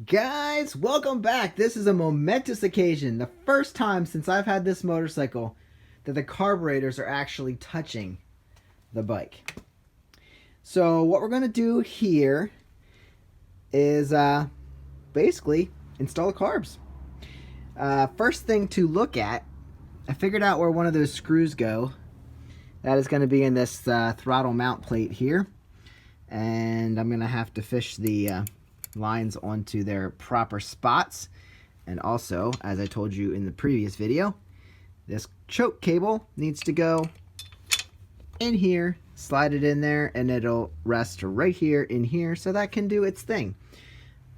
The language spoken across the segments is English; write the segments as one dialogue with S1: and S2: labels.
S1: Guys, welcome back. This is a momentous occasion. The first time since I've had this motorcycle that the carburetors are actually touching the bike. So what we're going to do here is basically install the carbs. First thing to look at, I figured out where one of those screws go. That is going to be in this throttle mount plate here. And I'm going to have to fish the lines onto their proper spots. And also, as I told you in the previous video, this choke cable needs to go in here, slide it in there, and it'll rest right here in here, so that can do its thing.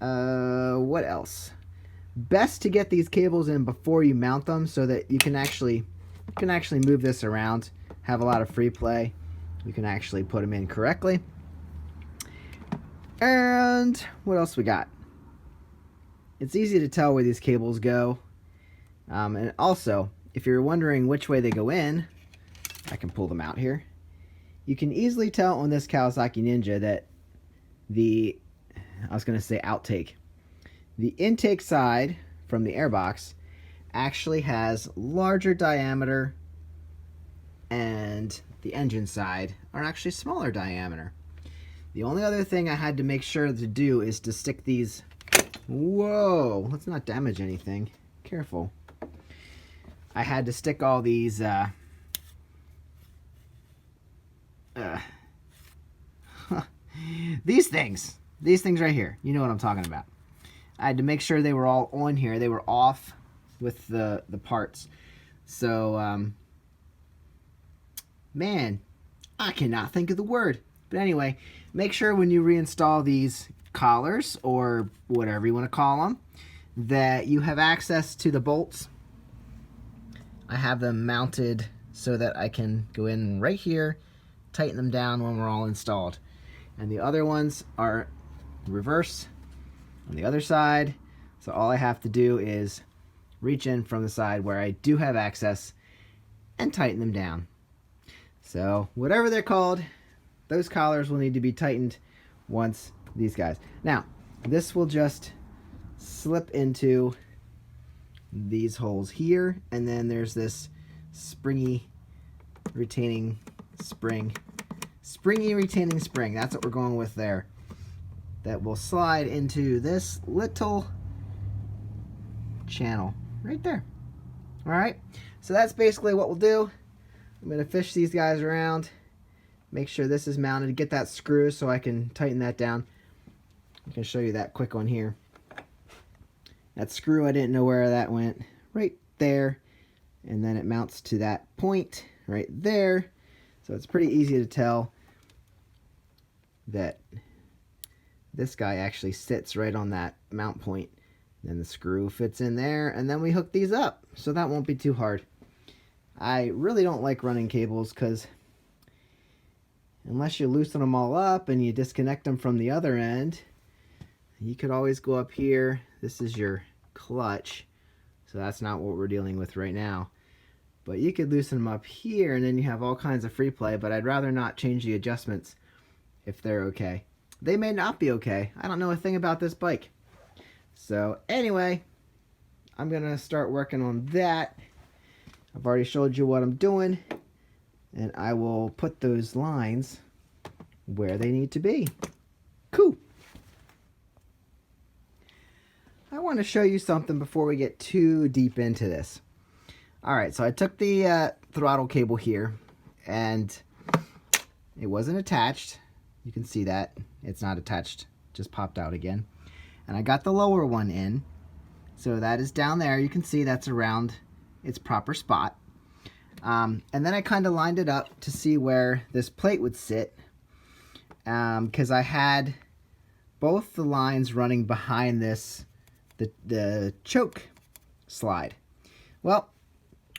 S1: What else? Best to get these cables in before you mount them so that you can actually move this around, have a lot of free play. You can actually put them in correctly. And what else we got? It's easy to tell where these cables go. And also, if you're wondering which way they go in, I can pull them out here. You can easily tell on this Kawasaki Ninja that the outtake. The intake side from the airbox actually has larger diameter, and the engine side are actually smaller diameter. The only other thing I had to make sure to do is to stick these... Whoa! Let's not damage anything. Careful. I had to stick all these... these things right here. You know what I'm talking about. I had to make sure they were all on here. They were off with the parts. So, man, I cannot think of the word. But anyway, make sure when you reinstall these collars, or whatever you want to call them, that you have access to the bolts. I have them mounted so that I can go in right here, tighten them down when we're all installed. And the other ones are reverse on the other side. So all I have to do is reach in from the side where I do have access and tighten them down. So whatever they're called, those collars will need to be tightened once these guys. Now, this will just slip into these holes here, and then there's this springy retaining spring. Springy retaining spring, that's what we're going with there. That will slide into this little channel right there. All right, so that's basically what we'll do. I'm going to fish these guys around. Make sure this is mounted. Get that screw so I can tighten that down. I can show you that quick one here. That screw, I didn't know where that went. Right there. And then it mounts to that point right there. So it's pretty easy to tell that this guy actually sits right on that mount point. Then the screw fits in there, and then we hook these up. So that won't be too hard. I really don't like running cables because unless you loosen them all up and you disconnect them from the other end, you could always go up here. This is your clutch, so that's not what we're dealing with right now. But you could loosen them up here, and then you have all kinds of free play, but I'd rather not change the adjustments if they're okay. They may not be okay. I don't know a thing about this bike. So anyway, I'm going to start working on that. I've already showed you what I'm doing. And I will put those lines where they need to be. Cool. I want to show you something before we get too deep into this. Alright, so I took the throttle cable here, and it wasn't attached. You can see that. It's not attached. Just popped out again. And I got the lower one in. So that is down there. You can see that's around its proper spot. And then I kind of lined it up to see where this plate would sit, because I had both the lines running behind this, the choke slide. Well,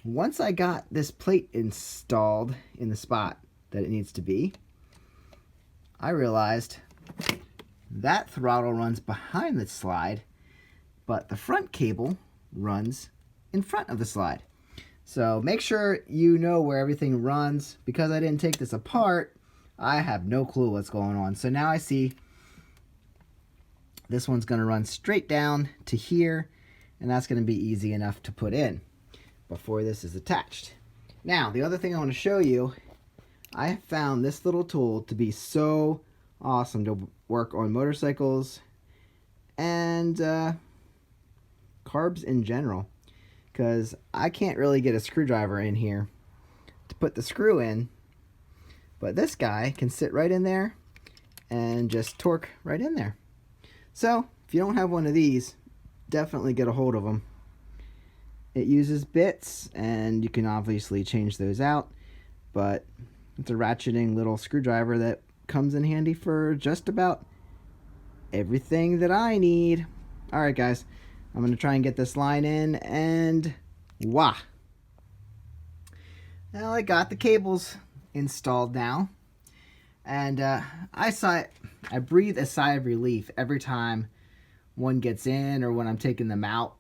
S1: once I got this plate installed in the spot that it needs to be, I realized that throttle runs behind the slide, but the front cable runs in front of the slide. So make sure you know where everything runs. Because I didn't take this apart, I have no clue what's going on. So now I see This one's going to run straight down to here, and that's going to be easy enough to put in before this is attached. Now, the other thing I want to show you, I have found this little tool to be so awesome to work on motorcycles and carbs in general, because I can't really get a screwdriver in here to put the screw in, but this guy can sit right in there and just torque right in there. So if you don't have one of these, definitely get a hold of them. It uses bits, and you can obviously change those out, but it's a ratcheting little screwdriver that comes in handy for just about everything that I need. Alright guys, I'm going to try and get this line in, and wah! Well, I got the cables installed now, and I breathe a sigh of relief every time one gets in, or when I'm taking them out,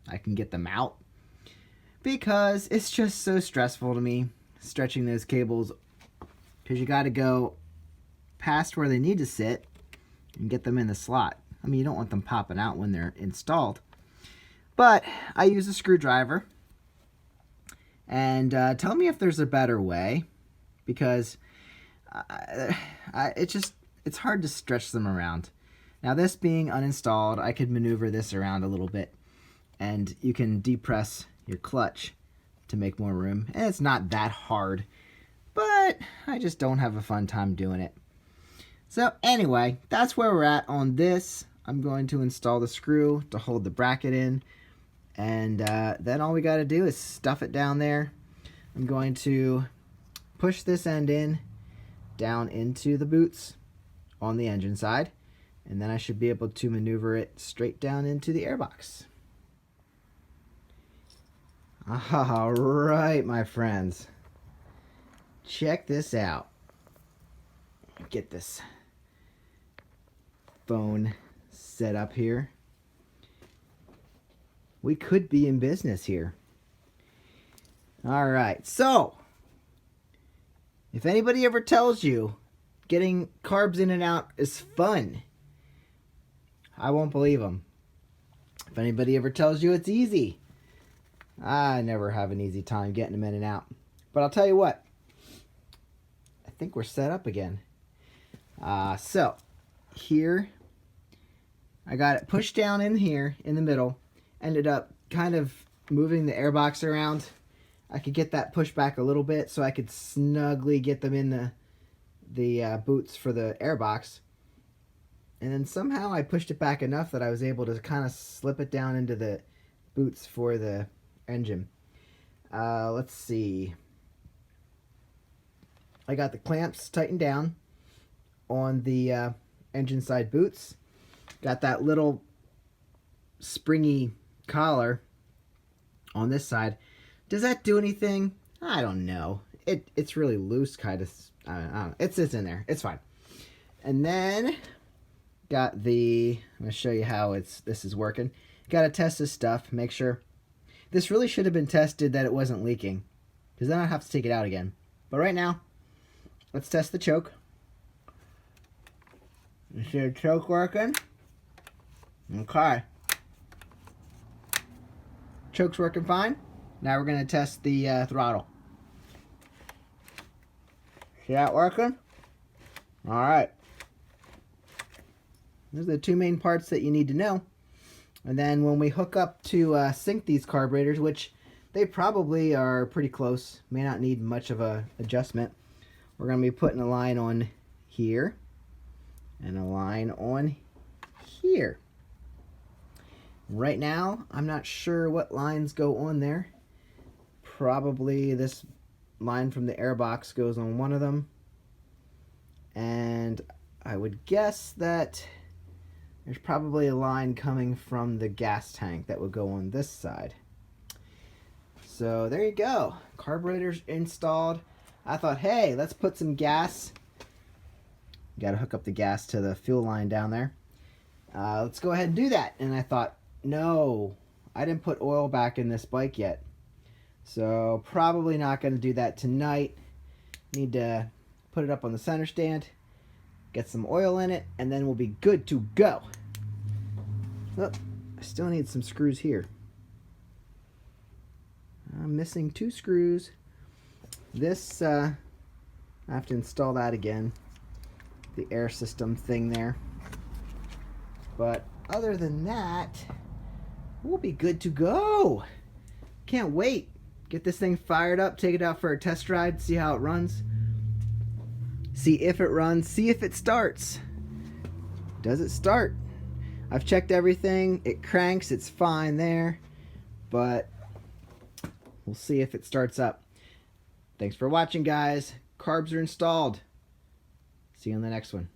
S1: I can get them out, because it's just so stressful to me stretching those cables, because you got to go past where they need to sit and get them in the slot. I mean, you don't want them popping out when they're installed, but I use a screwdriver. And tell me if there's a better way, because it's hard to stretch them around. Now, this being uninstalled, I could maneuver this around a little bit, and you can depress your clutch to make more room. And it's not that hard, but I just don't have a fun time doing it. So anyway, that's where we're at on this. I'm going to install the screw to hold the bracket in, and then all we got to do is stuff it down there. I'm going to push this end in down into the boots on the engine side, and then I should be able to maneuver it straight down into the airbox. All right, my friends, check this out. Get this phone set up here. We could be in business here. All right, so if anybody ever tells you getting carbs in and out is fun, I won't believe them. If anybody ever tells you it's easy, I never have an easy time getting them in and out. But I'll tell you what, I think we're set up again. So here, I got it pushed down in here in the middle. Ended up kind of moving the airbox around. I could get that pushed back a little bit so I could snugly get them in the boots for the airbox. And then somehow I pushed it back enough that I was able to kind of slip it down into the boots for the engine. Let's see. I got the clamps tightened down on the engine side boots. Got that little springy collar on this side. Does that do anything? I don't know. It's really loose, kind of. I don't know. It's in there. It's fine. And then got the. I'm gonna show you how this is working. Got to test this stuff. Make sure. This really should have been tested that it wasn't leaking, because then I have to take it out again. But right now, let's test the choke. You see the choke working? Okay. Choke's working fine. Now we're going to test the throttle. See that working? Alright. Those are the two main parts that you need to know. And then when we hook up to sync these carburetors, which they probably are pretty close, may not need much of a adjustment, we're going to be putting a line on here and a line on here. Right now, I'm not sure what lines go on there. Probably this line from the airbox goes on one of them. And I would guess that there's probably a line coming from the gas tank that would go on this side. So there you go. Carburetor's installed. I thought, hey, let's put some gas. Got to hook up the gas to the fuel line down there. Let's go ahead and do that. And I thought, no, I didn't put oil back in this bike yet. So probably not going to do that tonight. Need to put it up on the center stand, get some oil in it, and then we'll be good to go. Oh, I still need some screws here. I'm missing 2 screws. This, I have to install that again. The air system thing there. But other than that, we'll be good to go. Can't wait. Get this thing fired up, take it out for a test ride, see how it runs. See if it runs, see if it starts. Does it start? I've checked everything. It cranks, it's fine there. But we'll see if it starts up. Thanks for watching, guys. Carbs are installed. See you on the next one.